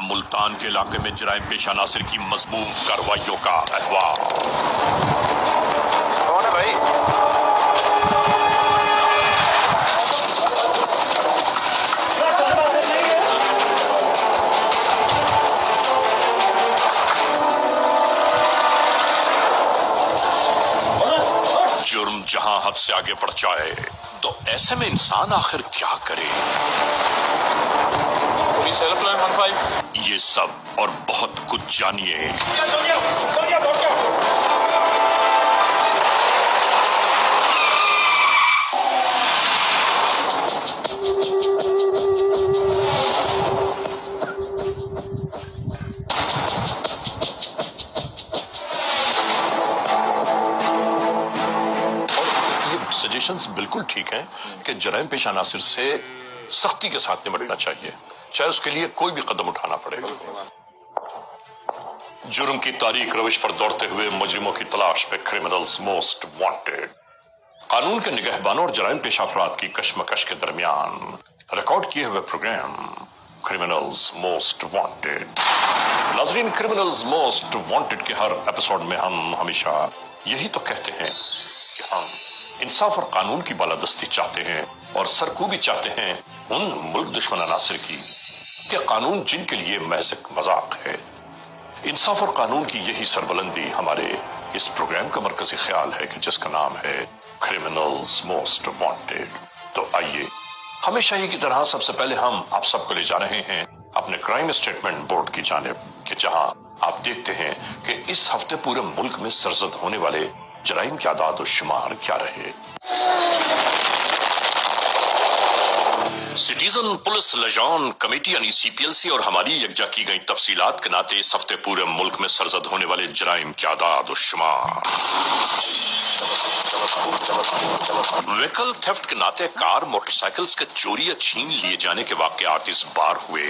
ملتان کے علاقے میں جرائم پیش عناصر کی مذموم کارروائیوں کا احوال۔ کون ہے بھائی؟ جرم جہاں حد سے آگے بڑھ جائے تو ایسے میں انسان آخر کیا کرے؟ Police help line 15۔ یہ سب اور بہت کچھ جانیے۔ سجیشنز بالکل ٹھیک ہیں کہ جرائم پیش عناصر سے سختی کے ساتھ نمٹنا چاہیے، چاہے اس کے لیے کوئی بھی قدم اٹھانا پڑے گا۔ جرم کی تاریخ روش پر دوڑتے ہوئے مجرموں کی تلاش پہ کرمنلز موسٹ وانٹڈ، قانون کے نگہبانوں اور جرائم پیش افراد کی کشمکش کے درمیان ریکارڈ کیے ہوئے پروگرام کرمنلز موسٹ وانٹڈ۔ ناظرین، کرمنلز موسٹ وانٹڈ کے ہر ایپیسوڈ میں ہم ہمیشہ یہی تو کہتے ہیں کہ ہم انصاف اور قانون کی بالادستی چاہتے ہیں اور سرکوبی چاہتے ہیں ان ملک دشمن عناصر کی کہ قانون جن کے لیے محض ایک مذاق ہے۔ انصاف اور قانون کی یہی سربلندی ہمارے اس پروگرام کا مرکزی خیال ہے کہ جس کا نام ہے کرمنلز موسٹ وانٹڈ۔ تو آئیے ہمیشہ ہی کی طرح سب سے پہلے ہم آپ سب کو لے جا رہے ہیں اپنے کرائم اسٹیٹمنٹ بورڈ کی جانب، کہ جہاں آپ دیکھتے ہیں کہ اس ہفتے پورے ملک میں سرزد ہونے والے جرائم کے اعداد و شمار کیا رہے۔ سٹیزن پولیس لیجان کمیٹی یعنی CPLC اور ہماری یکجا کی گئی تفصیلات کے ناطے اس ہفتے پورے ملک میں سرزد ہونے والے جرائم کے اعداد و شمار۔ وہیکل تھیفٹ کے ناطے کار موٹر سائیکلز کے چوری یا چھین لیے جانے کے واقعات اس بار ہوئے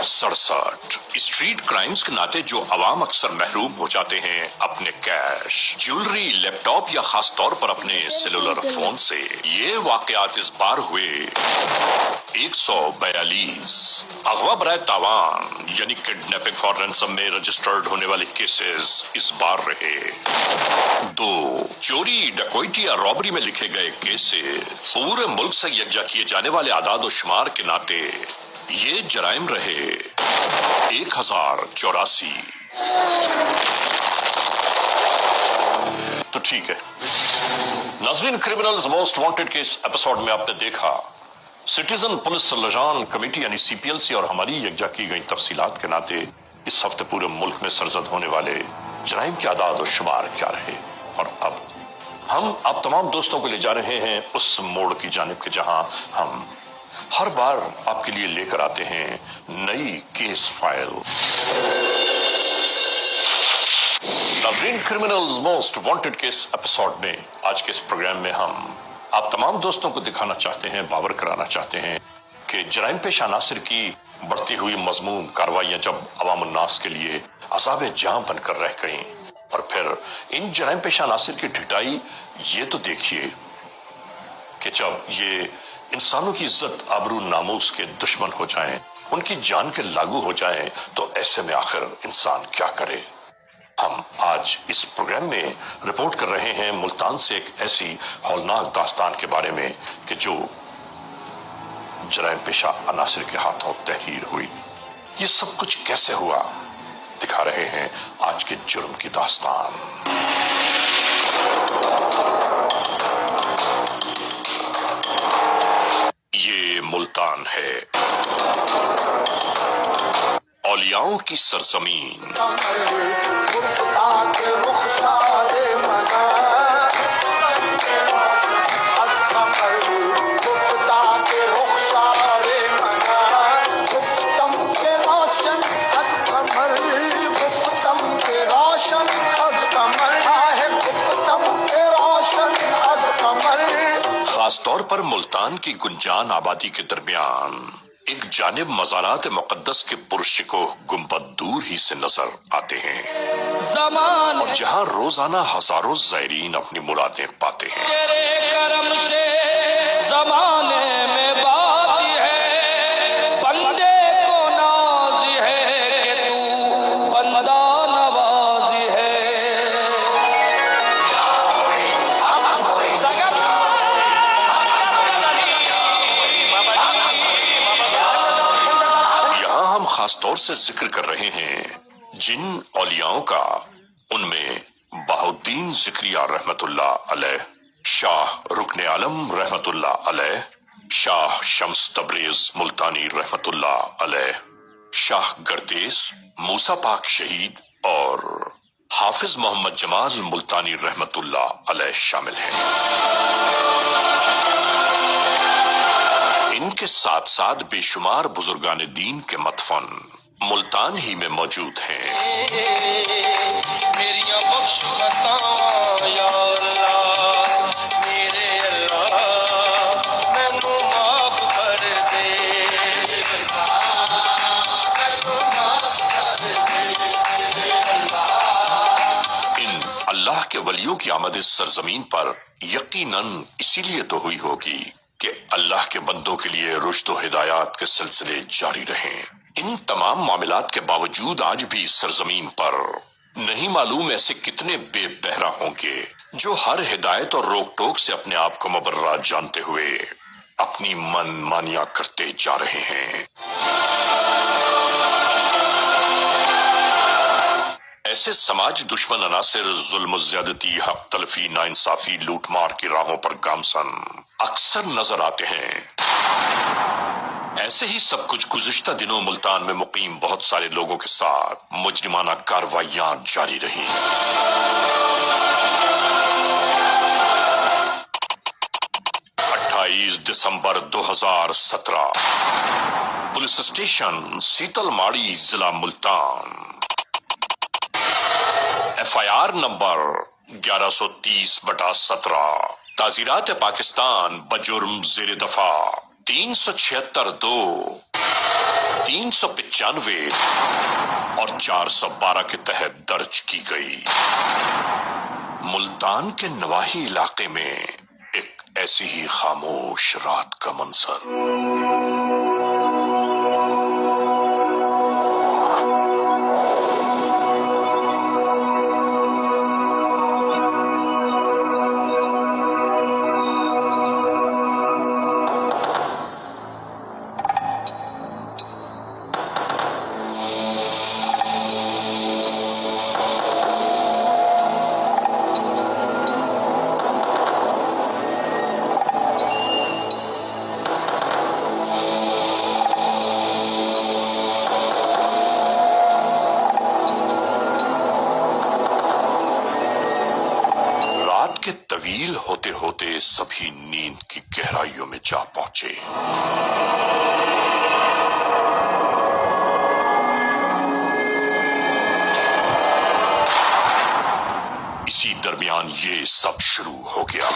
67۔ اسٹریٹ کرائمز کے ناطے جو عوام اکثر محروم ہو جاتے ہیں اپنے کیش، جیولری، لیپ ٹاپ یا خاص طور پر اپنے سیلولر فون سے، یہ واقعات اس بار ہوئے 142۔ اغوا برائے تاوان یعنی کڈنیپنگ فار رینسم میں رجسٹرڈ ہونے والے کیسز اس بار رہے 2۔ چوری، ڈکوئٹی یا رابری میں لکھے گئے کیسز پورے ملک سے یکجا کیے جانے والے اعداد و شمار کے ناطے یہ جرائم رہے 1084۔ تو ٹھیک ہے ناظرین، کرمنلز موسٹ وانٹڈ کے اس ایپیسوڈ میں آپ نے دیکھا سٹیزن پولیس لیجان کمیٹی یعنی CPLC اور ہماری یکجا کی گئی تفصیلات کے ناطے اس ہفتے پورے ملک میں سرزد ہونے والے جرائم کے اعداد و شمار کیا رہے۔ اور اب ہم آپ تمام دوستوں کو لے جا رہے ہیں اس موڑ کی جانب کہ جہاں ہم ہر بار آپ کے لیے لے کر آتے ہیں نئی کیس فائل۔ ناظرین، کرمنلز موسٹ وانٹڈ کے اس ایپیسوڈ میں، آج کے اس پروگرام میں ہم آپ تمام دوستوں کو دکھانا چاہتے ہیں، باور کرانا چاہتے ہیں کہ جرائم پیش عناصر کی بڑھتی ہوئی مضمون کارروائیاں جب عوام الناس کے لیے عذاب جاں بن کر رہ گئیں، اور پھر ان جرائم پیش عناصر کی ڈھٹائی یہ تو دیکھیے کہ جب یہ انسانوں کی عزت، آبرو، ناموس کے دشمن ہو جائیں، ان کی جان کے لاگو ہو جائیں، تو ایسے میں آخر انسان کیا کرے۔ ہم آج اس پروگرام میں رپورٹ کر رہے ہیں ملتان سے ایک ایسی ہولناک داستان کے بارے میں کہ جو جرائم پیشہ عناصر کے ہاتھوں تحریر ہوئی۔ یہ سب کچھ کیسے ہوا، دکھا رہے ہیں آج کے جرم کی داستان۔ یہ ملتان ہے، اولیاؤں کی سرزمین۔ خاص طور پر ملتان کی گنجان آبادی کے درمیان ایک جانب مزارات مقدس کے پرشکوہ گنبد دور ہی سے نظر آتے ہیں، اور جہاں روزانہ ہزاروں زائرین اپنی مرادیں پاتے ہیں۔ تیرے کرم سے زمانے میں بات ہے، بندے کو ناز خاص طور سے ذکر کر رہے ہیں جن اولیاؤں کا، ان میں بہاؤالدین زکریا رحمت اللہ علیہ، شاہ رکن عالم رحمت اللہ علیہ، شاہ شمس تبریز ملتانی رحمت اللہ علیہ، شاہ گردیس موسیٰ پاک شہید اور حافظ محمد جمال ملتانی رحمت اللہ علیہ شامل ہیں۔ ان کے ساتھ ساتھ بے شمار بزرگان دین کے مدفن ملتان ہی میں موجود ہیں۔ میریاں بخش خطاواں یا اللہ، میرے اللہ مینوں معاف کر دے۔ ان اللہ کے ولیوں کی آمد اس سرزمین پر یقیناً اسی لیے تو ہوئی ہوگی کہ اللہ کے بندوں کے لیے رشد و ہدایات کے سلسلے جاری رہیں۔ ان تمام معاملات کے باوجود آج بھی اس سرزمین پر نہیں معلوم ایسے کتنے بے بہرا ہوں گے جو ہر ہدایت اور روک ٹوک سے اپنے آپ کو مبرہ جانتے ہوئے اپنی من مانیاں کرتے جا رہے ہیں۔ ایسے سماج دشمن عناصر ظلم و زیادتی، حق تلفی، ناانصافی، لوٹ مار کی راہوں پر گامزن اکثر نظر آتے ہیں۔ ایسے ہی سب کچھ گزشتہ دنوں ملتان میں مقیم بہت سارے لوگوں کے ساتھ مجرمانہ کارروائیاں جاری رہیں۔ 28 دسمبر 2017 پولیس اسٹیشن سیتل ماڑی ضلع ملتان، FIR نمبر 1130/17 تعزیرات پاکستان بجرم زیر دفاع 376(2), 395 اور 412 کے تحت درج کی گئی۔ ملتان کے نواحی علاقے میں ایک ایسی ہی خاموش رات کا منظر۔ کے طویل ہوتے ہوتے سبھی نیند کی گہرائیوں میں جا پہنچے۔ اسی درمیان یہ سب شروع ہو گیا۔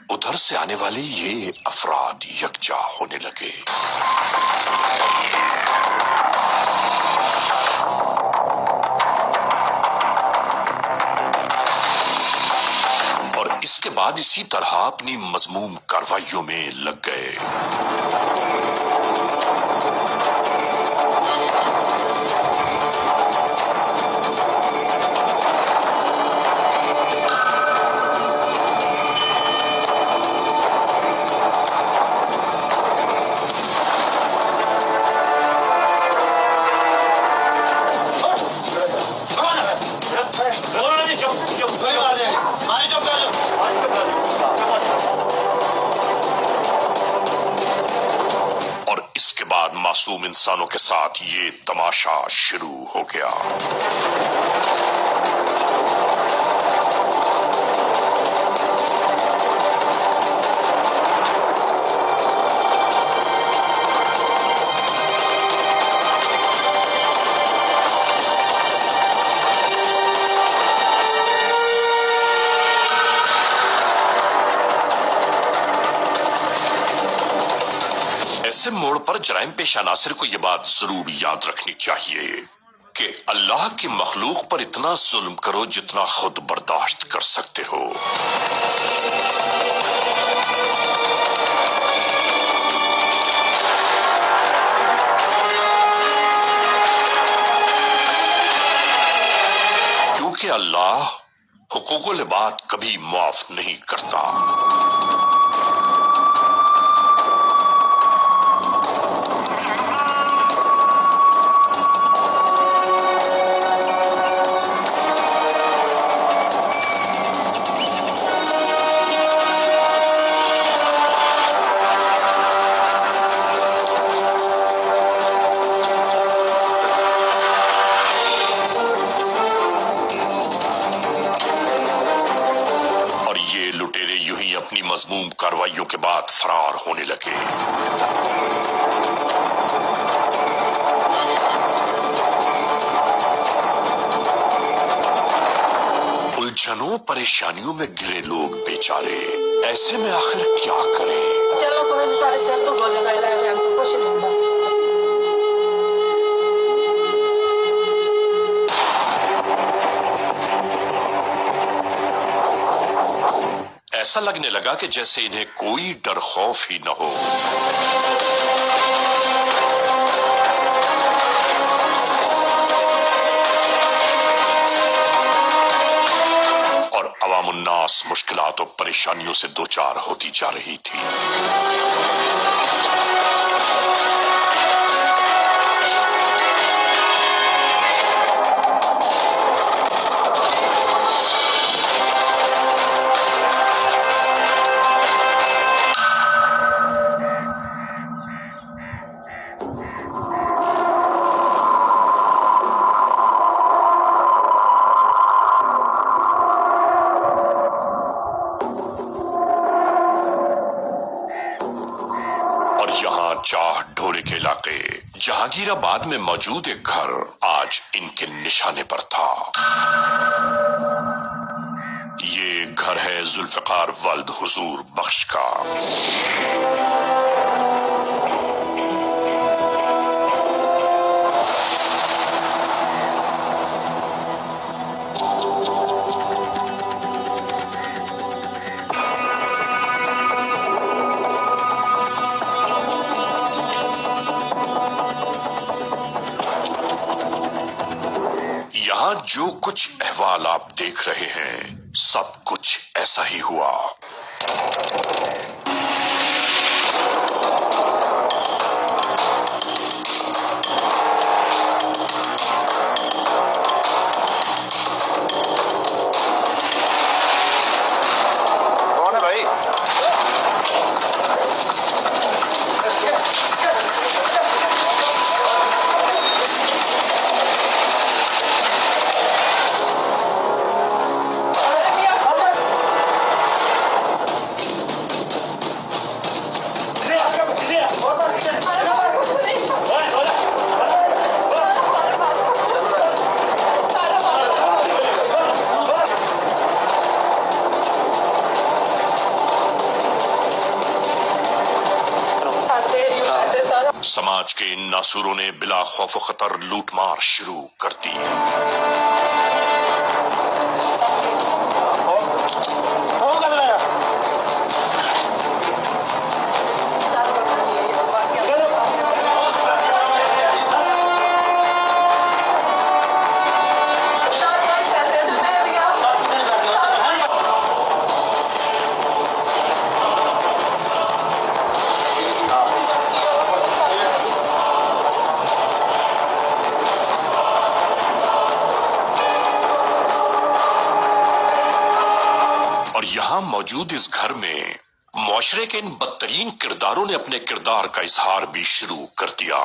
ادھر سے آنے والے یہ افراد یکجا ہونے لگے۔ اور اس کے بعد اسی طرح اپنی مذموم کارروائیوں میں لگ گئے۔ اور اس کے بعد معصوم انسانوں کے ساتھ یہ تماشا شروع ہو گیا۔ ایسے موڑ پر جرائم پیشہ عناصر کو یہ بات ضرور یاد رکھنی چاہیے کہ اللہ کی مخلوق پر اتنا ظلم کرو جتنا خود برداشت کر سکتے ہو۔ अल्लाह हुकूकुल इबाद कभी माफ नहीं करता। अपनी मजमूम कार्रवाइयों के बाद फरार होने लगे। उलझनों परेशानियों में घिरे लोग बेचारे ऐसे में आखिर क्या करें? चलो कोई नहीं, सारे सिर तो बोलने वाला है, हमको कुछ नहीं होता। ऐसा लगने लगा कि जैसे इन्हें कोई डर खौफ ही न हो। और अवामुन्नास मुश्किलात और परेशानियों से दो चार होती जा रही थी। चाह ढोरे के इलाके जहांगीराबाद में मौजूद एक घर आज इनके निशाने पर था। ये घर है जुल्फकार वल्द हुजूर बख्श का। यहाँ जो कुछ अहवाल आप देख रहे हैं सब कुछ ऐसा ही हुआ। कौन है भाई? समाज के इन नासूरों ने बिला खौफ खतर लूटमार शुरू कर दी। यहाँ मौजूद इस घर में मुआशरे के इन बदतरीन किरदारों ने अपने किरदार का इजहार भी शुरू कर दिया।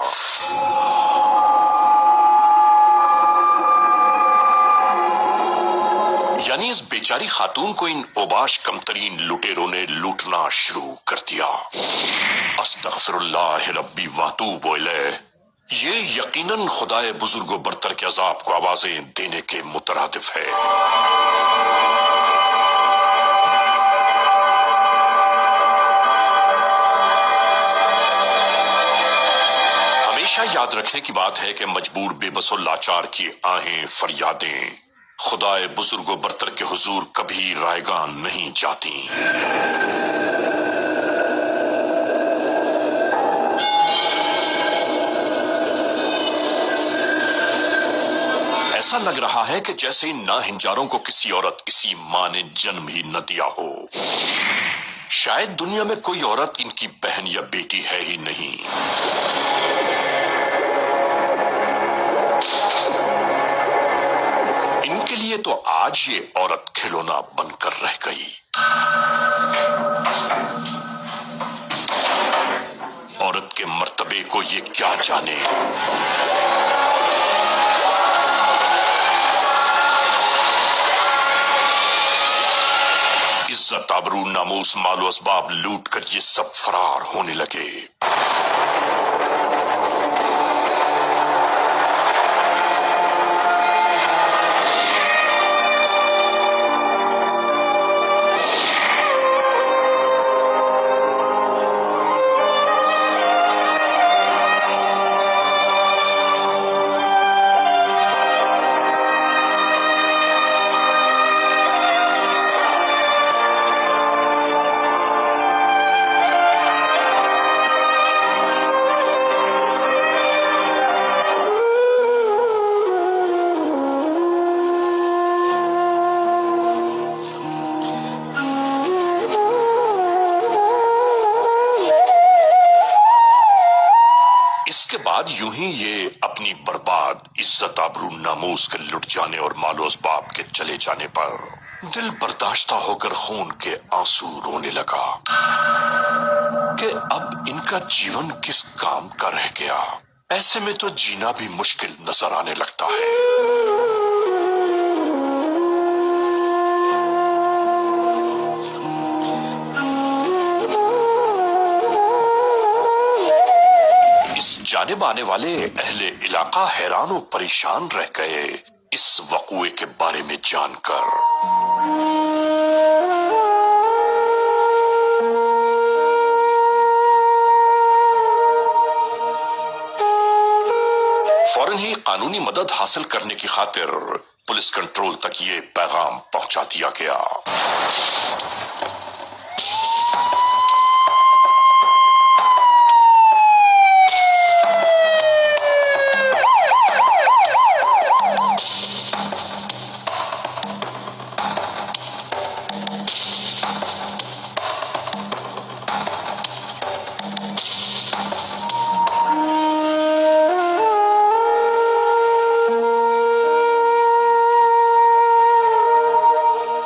यानी इस बेचारी खातून को इन ओबाश कमतरीन लुटेरों ने लूटना शुरू कर दिया। अस्तगफिरुल्लाह रब्बी वातूब इलैह। ये यकीनन खुदाए बुजुर्गो बरतर के अजाब को आवाजें देने के मुतरादिफ है। हमेशा याद रखने की बात है कि मजबूर बेबस और लाचार की आहें फरियादें खुदाए बुजुर्गो बरतर के हुजूर कभी रायगा नहीं जाती। ऐसा लग रहा है कि जैसे इन नाहिंजारों को किसी औरत किसी माँ ने जन्म ही न दिया हो। शायद दुनिया में कोई औरत इनकी बहन या बेटी है ही नहीं। इनके लिए तो आज ये औरत खिलौना बनकर रह गई। औरत के मर्तबे को ये क्या जाने। इज्जत, आबरू, नामूस, मालो असबाब लूट कर ये सब फरार होने लगे। इसके बाद यूं ही ये अपनी बर्बाद इज्जत, आबरू, नामूस के लुट जाने और मालो असबाब के चले जाने पर दिल बर्दाश्ता होकर खून के आंसू रोने लगा कि अब इनका जीवन किस काम का रह गया। ऐसे में तो जीना भी मुश्किल नजर आने लगता है। जानिब आने वाले अहले इलाका हैरान और परेशान रह गए इस वक़ूए के बारे में जानकर। फौरन ही कानूनी मदद हासिल करने की खातिर पुलिस कंट्रोल तक ये पैगाम पहुंचा दिया गया।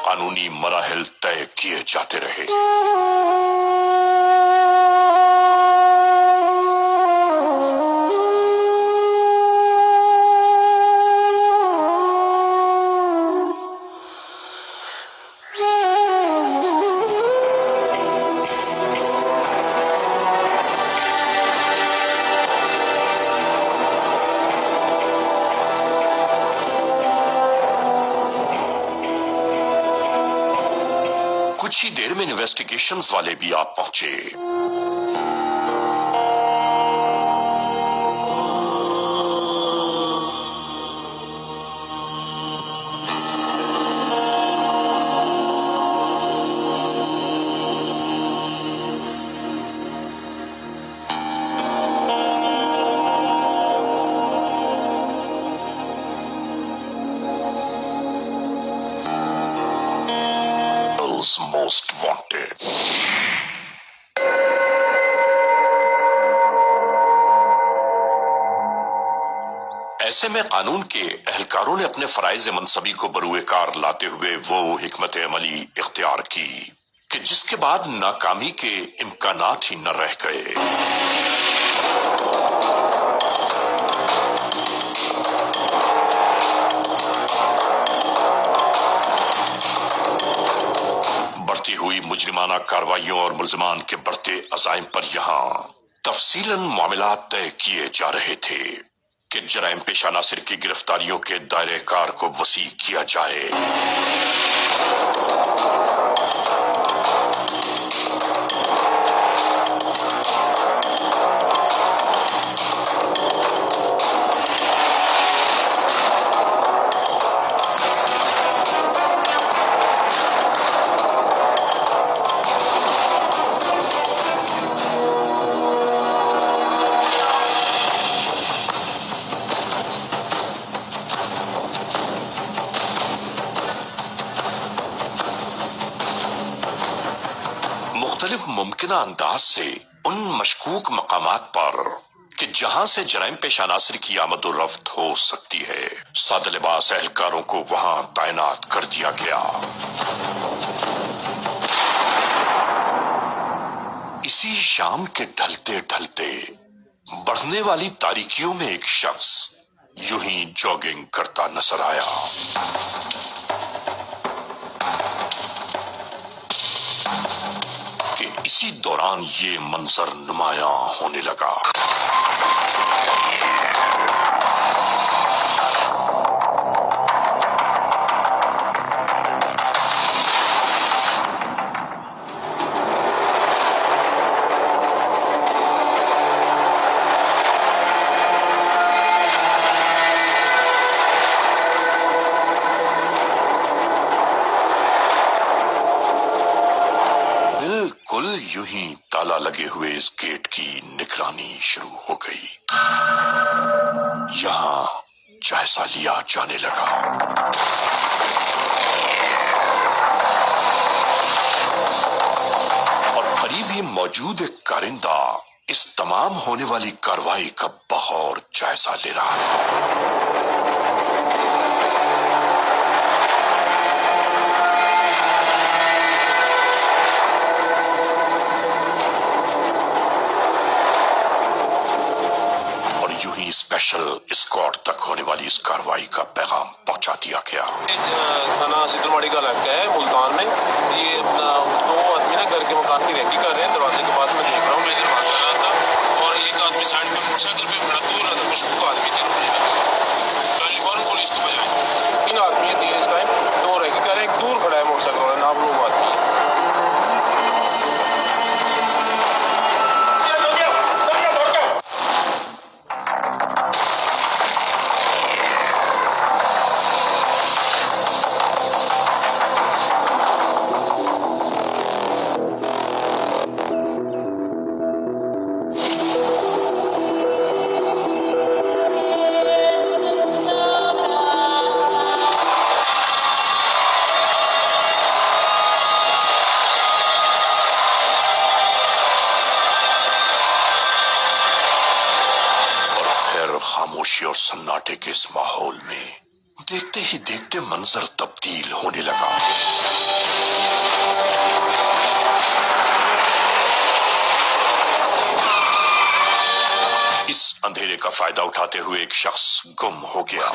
कानूनी मराहिल तय किए जाते रहे। कुछ ही देर में इन्वेस्टिगेशंस वाले भी आप पहुंचे। Most wanted. ऐसे में कानून के एहलकारों ने अपने फराइज मनसबी को बरूए कार लाते हुए वो हिकमत अमली इख्तियार की कि जिसके बाद नाकामी के इम्कानात ही न रह गए। बढ़ती हुई मुजरिमाना कार्रवाइयों और मुल्जिमान के बढ़ते अज़ाइम पर यहाँ तफसीलन मामलात तय किए जा रहे थे कि जराइम पेशा नासिर की गिरफ्तारियों के दायरे कार को वसी किया जाए। मुख्तलिफ मुमकिना अंदाज से उन मशकूक मकामात पर कि जहां से जराइम पेश अनासर की आमद-ओ-रफ्त हो सकती है, सादे लिबास एहलकारों को वहां तैनात कर दिया गया। इसी शाम के ढलते ढलते बढ़ने वाली तारीकियों में एक शख्स यूं ही जॉगिंग करता नजर आया। कि इसी दौरान ये मंजर नुमायां होने लगा। बिल्कुल यूं ही ताला लगे हुए इस गेट की निगरानी शुरू हो गई। यहां जायजा लिया जाने लगा। और करीब ही मौजूद एक कारिंदा इस तमाम होने वाली कार्रवाई का बगौर जायजा ले रहा था। यूं ही स्पेशल स्क्वाड तक होने वाली इस कार्रवाई का पैगाम पहुंचा दिया गया। थाना सीतलवाड़ी का इलाका है मुल्तान में। ये अपना 2 आदमी ना घर के मकान की रेकी कर रहे हैं। दरवाजे के पास मैं देख रहा हूँ, मैं इधर बात कर रहा था और एक आदमी साइड में मोटरसाइकिल पे खड़ा दूर रहा था। मशकूक आदमी थे, फौरन पुलिस को बजाया। 3 आदमी है, 3 इस टाइम 2 रेकी कर रहे हैं। एक दूर खड़ा है मोटरसाइकिल वाला, नामलूम आदमी है। खामोशी और सन्नाटे के इस माहौल में देखते ही देखते मंजर तब्दील होने लगा। इस अंधेरे का फायदा उठाते हुए एक शख्स गुम हो गया।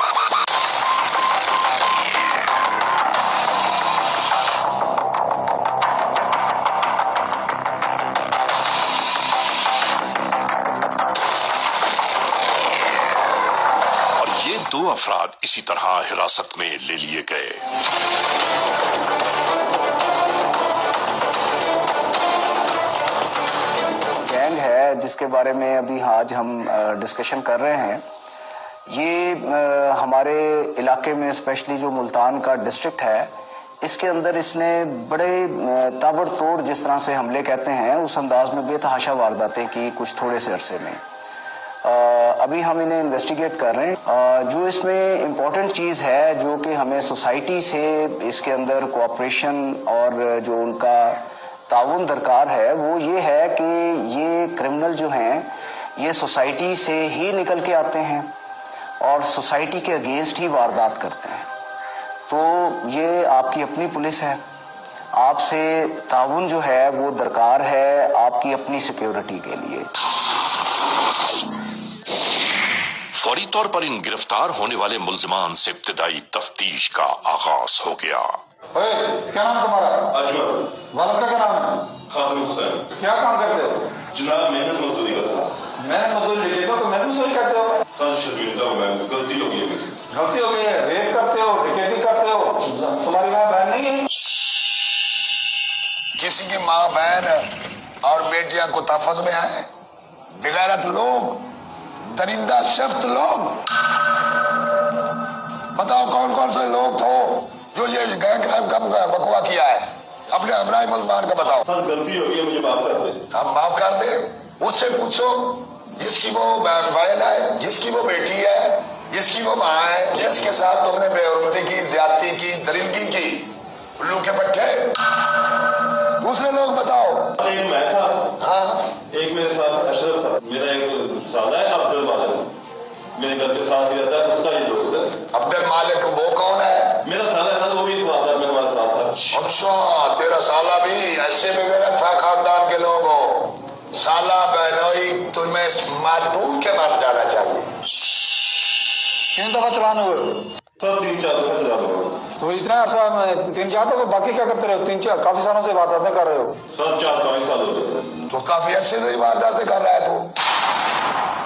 ये 2 अफराद इसी तरह हिरासत में ले लिए गए। गैंग है जिसके बारे में अभी आज हम डिस्कशन कर रहे हैं, ये हमारे इलाके में स्पेशली जो मुल्तान का डिस्ट्रिक्ट है, इसके अंदर इसने बड़े ताबड़तोड़ जिस तरह से हमले कहते हैं उस अंदाज में बेतहाशा वारदातें की कुछ थोड़े से अरसे में। अभी हम इन्हें इन्वेस्टिगेट कर रहे हैं। जो इसमें इम्पोर्टेंट चीज़ है जो कि हमें सोसाइटी से इसके अंदर कोऑपरेशन और जो उनका ताउन दरकार है वो ये है कि ये क्रिमिनल जो हैं ये सोसाइटी से ही निकल के आते हैं और सोसाइटी के अगेंस्ट ही वारदात करते हैं। तो ये आपकी अपनी पुलिस है, आपसे ताउन जो है वो दरकार है आपकी अपनी सिक्योरिटी के लिए। फौरी तौर पर इन गिरफ्तार होने वाले मुल्जिमान से इब्तिदाई तफ्तीश का आगाज हो गया। क्या नाम तुम्हारा? अजमल। वालिद का क्या नाम है? खादिम हुसैन। क्या काम करते हो? जनाब मेहनत मजदूरी करता हूँ। मेहनत मजदूरी लिखे तो मेहनत मजदूरी करते हो? सर शर्मिंदा हूँ मैं, गलती हो गई है मुझसे। गलती हो गई है? रेप करते हो, डकैती करते हो? तुम्हारी माँ बहन नहीं है? किसी की माँ बहन और बेटियां को तहफ़्फ़ुज़ में आए, बेगैरत लोग, दरिंदा शफ्त लोग। बताओ कौन कौन से लोग थे जो ये गैंग क्राइम कम बकवा किया है? अपने हमराई मुल्मान का बताओ। सर गलती हो गई, मुझे माफ कर दे। हम माफ कर दे। उससे पूछो जिसकी वो बहन है, जिसकी वो बेटी है, जिसकी वो माँ है, जिसके साथ तुमने बेहुरमती की, ज्यादती की, दरिंदगी की, उल्लू के पट्टे। दूसरे लोग बताओ। एक मेरे साथ अशरफ था, मेरा एक साला है अब्दुल मालिक, मेरे घर के साथ ही रहता है, उसका ही दोस्त है। अब्दुल मालिक वो कौन है? मेरा साला है, वो भी इस वारदात में हमारे साथ था। अच्छा, तेरा साला भी ऐसे में गलत था खानदान के लोगों। साला बहनोई तुम्हें मार डूब के मार जाना चाहिए। कितनी दफा चलान हुए? सब 3-4 दफा चला रहा तो इतना अरसा में 3-4 दफा, बाकी क्या करते रहे हो? 3-4 काफी सालों से वारदातें कर रहे हो। सब 4-5 साल हो गए। तो काफी अच्छे से वारदातें कर रहा है तू।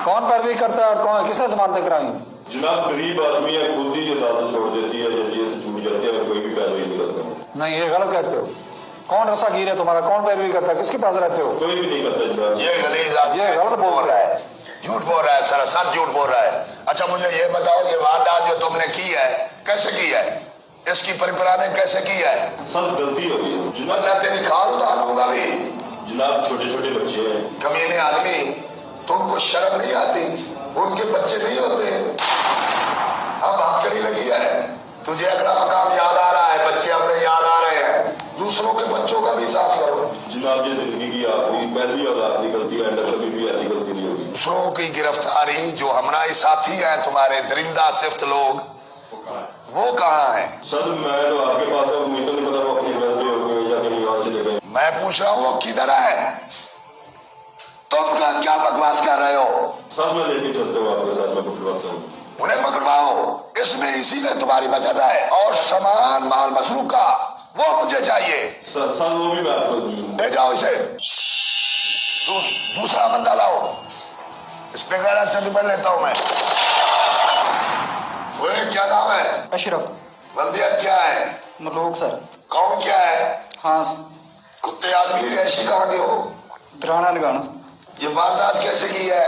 कौन पैरवी करता है और कौन किसने जमानतें कराई? जनाब गरीब आदमी है, खुद ही ये दाद छोड़ देती है या जेल से छूट जाती है, और कोई भी पैरवी नहीं करता। नहीं, ये गलत कहते हो। कौन रस्सागीर है तुम्हारा? कौन पैरवी करता है? किसके पास रहते हो? कोई भी नहीं करता जनाब। ये गलीज आदमी ये गलत बोल रहा है, झूठ बोल रहा है, सर झूठ बोल रहा है। अच्छा मुझे ये बताओ, ये वारदात जो तुमने की है कैसे की है? इसकी परिपरा ने कैसे की है? सब गलती हो गई जनाब। मैं तेरी खाल उतार दूंगा भी। जनाब छोटे छोटे बच्चे हैं। कमीने आदमी, तुमको शर्म नहीं आती? उनके बच्चे नहीं होते? अब हथकड़ी लगी है, तुझे अगला मकाम याद आ रहा है, बच्चे अपने याद आ रहे हैं, दूसरों के बच्चों का भी साफ करो। जनाब ये जिंदगी की आखिरी, पहली और आखिरी गलती है, कभी भी ऐसी गलती नहीं होगी। दूसरों की गिरफ्तारी, जो हमारे साथी हैं तुम्हारे दरिंदा सिफ्त लोग, वो कहाँ है? सर मैं तो आपके पास है, मुझे तो नहीं पता वो अपने घर पे हो गए या कहीं और चले गए। मैं पूछ रहा हूँ वो किधर है? तुम क्या बकवास कर रहे हो? सर मैं लेके चलता हूँ आपके साथ, मैं पकड़वाता हूँ। उन्हें पकड़वाओ, इसमें इसी में तुम्हारी बचत है, और सामान माल मसरूफ का वो मुझे चाहिए। सर वो भी मैं आपको ले जाओ इसे। दूसरा बंदा लाओ, इस पे गैर सर्टिफिकेट लेता हूँ मैं। ओए क्या नाम है? अशरफ। वल्दियत क्या है? मलूक सर। कौन क्या है? हाँ। कुत्ते आदमी रेशी कहाँ के हो? दराना लगाना। ये वारदात कैसे की है?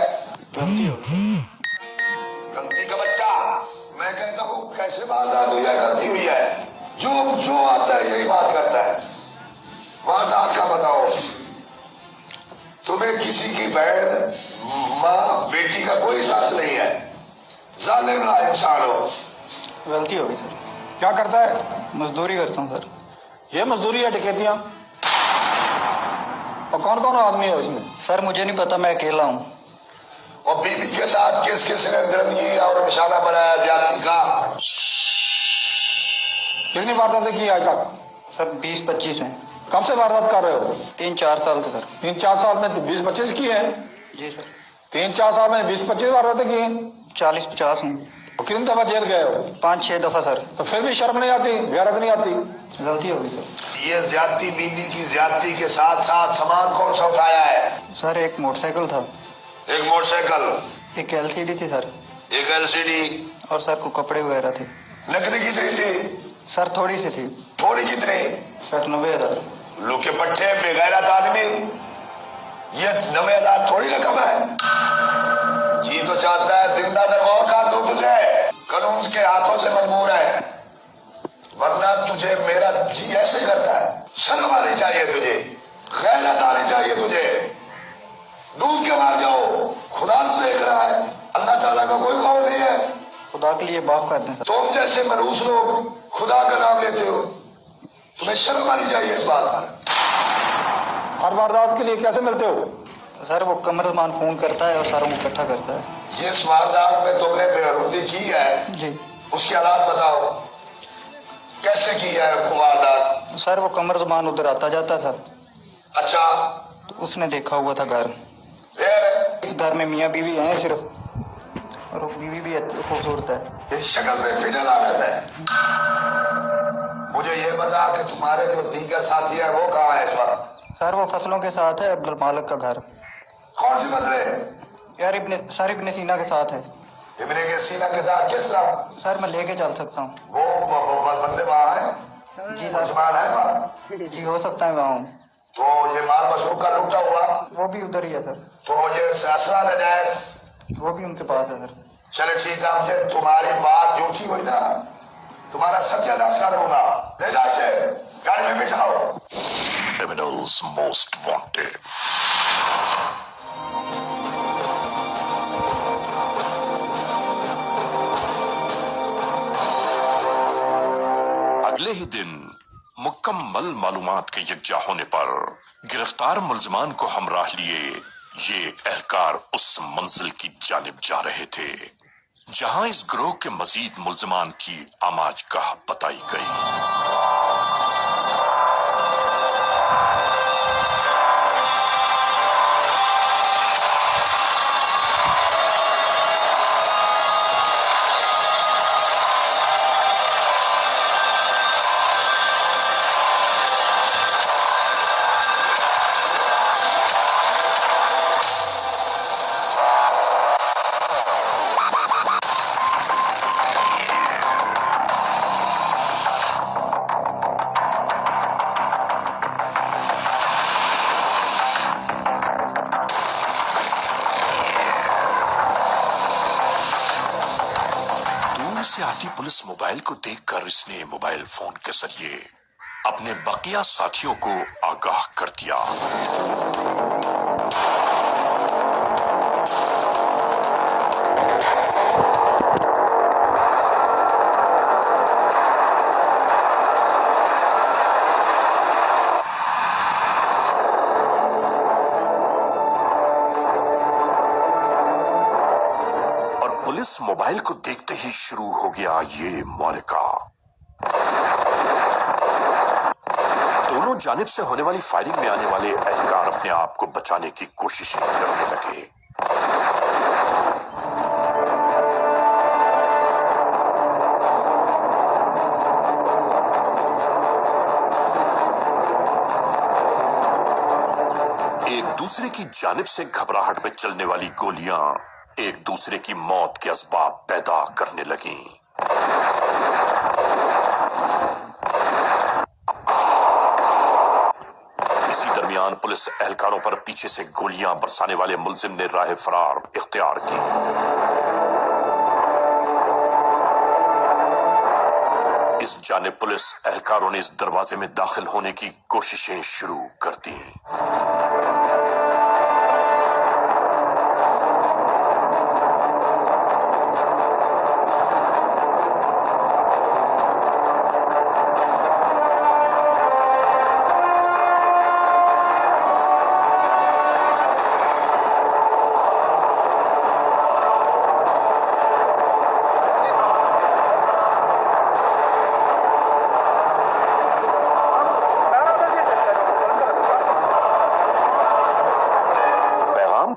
गलती हो गई। गलती का बच्चा, मैं कहता हूँ कैसे वारदात हुई है? गलती हुई है, जो आता है यही बात करता है। वारदात का बताओ। तुम्हें किसी की बहन, माँ, बेटी का कोई एहसास नहीं है, जालिम ना इंसान हो। गलती हो गई सर। क्या करता है? मजदूरी करता हूँ सर। ये मजदूरी है, डकैतियां? और कौन कौन आदमी है इसमें? सर मुझे नहीं पता, मैं अकेला हूँ। और बीबी के साथ किस किस ने दरिंदगी और निशाना बनाया जाति का? कितनी वारदातें की आज तक? सर 20-25 हैं। कब से वारदात कर रहे हो? 3-4 साल से सर। 3-4 साल में 20-25 की है? जी सर। 3-4 साल में 20-25 वारदातें की हैं? 40-50 होंगी। और कितनी दफा जेल गए हो? 5-6 दफा सर। तो फिर भी शर्म नहीं आती, गैरत नहीं आती? गलती हो गई सर। ये ज्यादती, बीबी की ज्यादती के साथ साथ सामान कौन सा उठाया है? सर एक मोटरसाइकिल था, एक मोटरसाइकिल, एक LCD थी सर, एक LCD, और सर को कपड़े वगैरह थे। नकदी कितनी थी? सर थोड़ी सी थी। थोड़ी कितनी? सर 90,000। लुके पट्टे बेगैरत आदमी, ये 90,000 थोड़ी रकम है। जी तो चाहता है जिंदा दरगोर कर दूं तुझे, कानून के हाथों से मजबूर है, वरना तुझे मेरा जी ऐसे करता है। शर्म आनी चाहिए तुझे, गैरत आनी चाहिए तुझे। डूब के मार जाओ, खुदा तो देख रहा है, अल्लाह ताला का कोई कौन नहीं है। खुदा के लिए माफ कर दें सर। तुम जैसे मनूस लोग खुदा का नाम लेते हो, तुम्हें शर्म आनी चाहिए इस बात पर। हर वारदात के लिए कैसे मिलते हो? सर वो कमरमान फोन करता है और सारों को इकट्ठा करता है। जिस वारदात में तुमने बेहरुदी की है जी। उसके हालात बताओ, कैसे की है वो वारदात? सर वो कमरमान उधर आता जाता था। अच्छा, तो उसने देखा हुआ था घर। फिर इस घर में मियाँ बीवी हैं सिर्फ, और वो बीवी भी खूबसूरत है। इस शक्ल में फिटल आदत है। मुझे ये बता कि तुम्हारे जो दीगर साथी है वो कहाँ है इस वक्त? सर वो फसलों के साथ है, अब्दुल मालिक का घर। कौन सी फसलें? यार इब्ने सीना के साथ है। इब्ने के सीना के साथ किस तरह? सर मैं लेके चल सकता हूँ। वो बंदे वहाँ है? जी कुछ सर। माल है वहाँ? जी हो सकता है वहाँ। तो ये माल मशरूफ का लूटा हुआ, वो भी उधर ही है सर। तो ये असला नजायज, वो भी उनके पास है सर। चले ठीक है, मुझे तुम्हारी बात झूठी हुई ना, तुम्हारा सत्यानाश कर दूंगा। ले जा इसे, गाड़ी में बिठाओ। Criminals most wanted. अगले ही दिन मुकम्मल मालूमात के यकजा होने पर गिरफ्तार मुलजमान को हमराह लिए یہ اہلکار اس منزل کی جانب جا رہے تھے جہاں اس گروہ کے مزید ملزمان کی آماج گاہ بتائی گئی۔ سے آتی پولیس موبائل کو دیکھ کر اس نے موبائل فون کے ذریعے اپنے بقیہ ساتھیوں کو آگاہ کر دیا۔ پولیس موبائل کو دیکھتے ہی شروع ہو گیا یہ معرکہ۔ دونوں جانب سے ہونے والی فائرنگ میں آنے والے اہلکار اپنے آپ کو بچانے کی کوششیں کرنے لگے۔ ایک دوسرے کی جانب سے گھبراہٹ میں چلنے والی گولیاں ایک دوسرے کی موت کے اسباب پیدا کرنے لگیں۔ اسی درمیان پولیس اہلکاروں پر پیچھے سے گولیاں برسانے والے ملزم نے راہ فرار اختیار کی۔ اس جانب پولیس اہلکاروں نے اس دروازے میں داخل ہونے کی کوششیں شروع کر دیں۔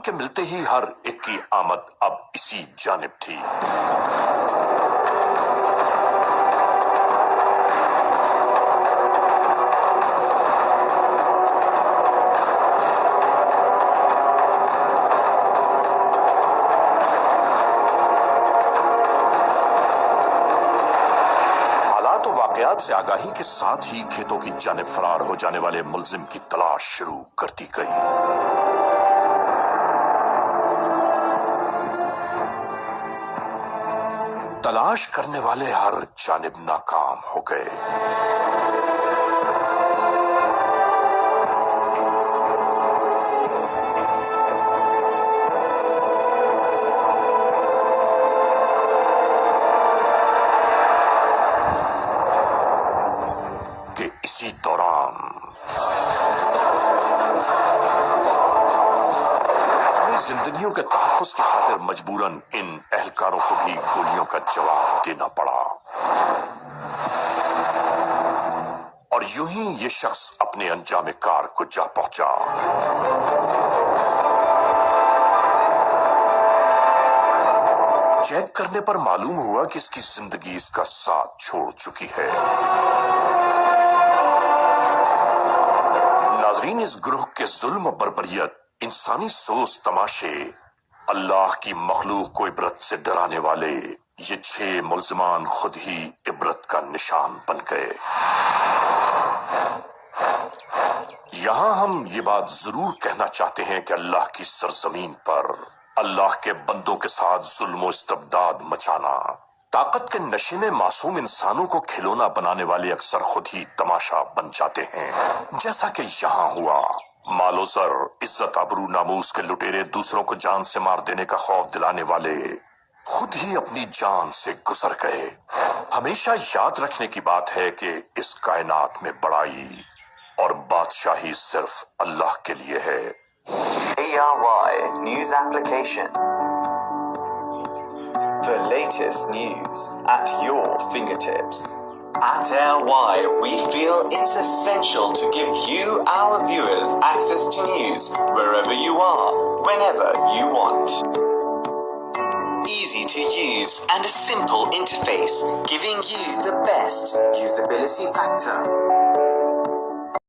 کے ملتے ہی ہر ایک کی آمد اب اسی جانب تھی۔ حالات و واقعات سے آگاہی کے ساتھ ہی کھیتوں کی جانب فرار ہو جانے والے ملزم کی تلاش شروع کر دی گئی۔ تلاش کرنے والے ہر جانب ناکام ہو گئے۔ کہ اسی دوران زندگیوں کے تحفظ کی خاطر مجبوراً ان اہلکاروں کو بھی گولیوں کا جواب دینا پڑا، اور یوں ہی یہ شخص اپنے انجام کار کو جا پہنچا۔ چیک کرنے پر معلوم ہوا کہ اس کی زندگی اس کا ساتھ چھوڑ چکی ہے۔ ناظرین، اس گروہ کے ظلم و بربریت، انسانی سوز تماشے، اللہ کی مخلوق کو عبرت سے ڈرانے والے یہ 6 ملزمان خود ہی عبرت کا نشان بن گئے۔ یہاں ہم یہ بات ضرور کہنا چاہتے ہیں کہ اللہ کی سرزمین پر اللہ کے بندوں کے ساتھ ظلم و استبداد مچانا، طاقت کے نشے میں معصوم انسانوں کو کھلونا بنانے والے اکثر خود ہی تماشا بن جاتے ہیں، جیسا کہ یہاں ہوا۔ مال و زر، عزت، آبرو، ناموس کے لٹیرے دوسروں کو جان سے مار دینے کا خوف دلانے والے خود ہی اپنی جان سے گزر گئے۔ ہمیشہ یاد رکھنے کی بات ہے کہ اس کائنات میں بڑائی اور بادشاہی صرف اللہ کے لیے ہے۔ ARY News Application. The latest news at your fingertips. At ARY, we feel it's essential to give you, our viewers, access to news wherever you are, whenever you want. Easy to use and a simple interface, giving you the best usability factor.